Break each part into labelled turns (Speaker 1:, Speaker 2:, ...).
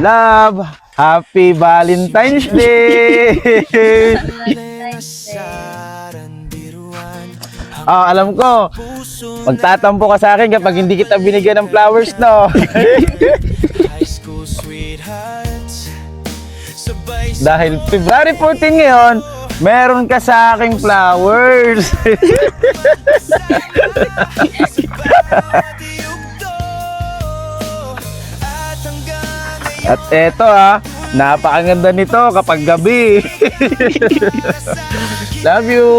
Speaker 1: love. Happy Valentine's Day! Alam ko, magtatampo ka sa akin kapag hindi kita binigyan ng flowers, no? Dahil February 14 ngayon, meron ka sa aking flowers. At eto napakaganda nito kapag gabi. Love you.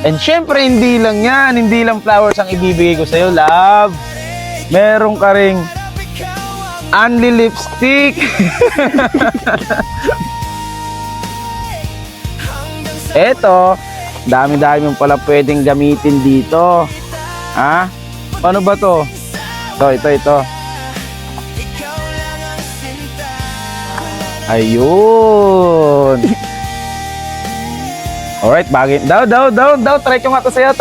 Speaker 1: And syempre hindi lang yan, hindi lang flowers ang ibibigay ko sa'yo, love. Meron ka ring only lipstick. Eto, dami-dami mo pala pwedeng gamitin dito. Paano ba to? Ito. Ayun. Alright, bagay. Daw. Try ko nga to sa'yo.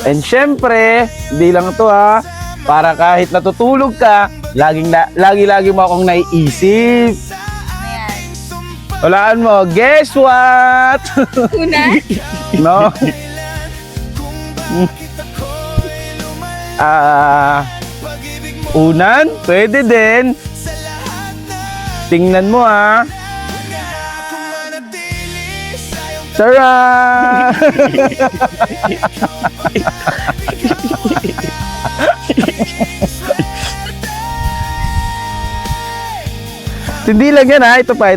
Speaker 1: And syempre, hindi lang ito para kahit natutulog ka, lagi mo akong naiisip. Walaan mo, guess what?
Speaker 2: Una?
Speaker 1: No? Unan? Pwede din. Tingnan mo Tara! Hindi lang yan Ito pa.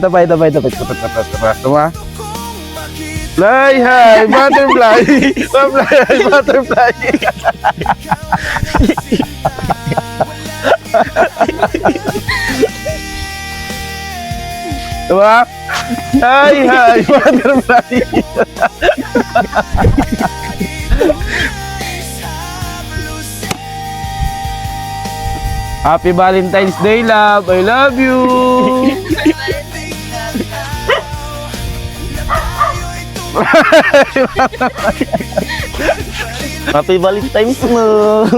Speaker 1: Fly high, butterfly. Butterfly. Diba? Hi, butterfly. Happy Valentine's Day, love. I love you. Happy Valentine's mo.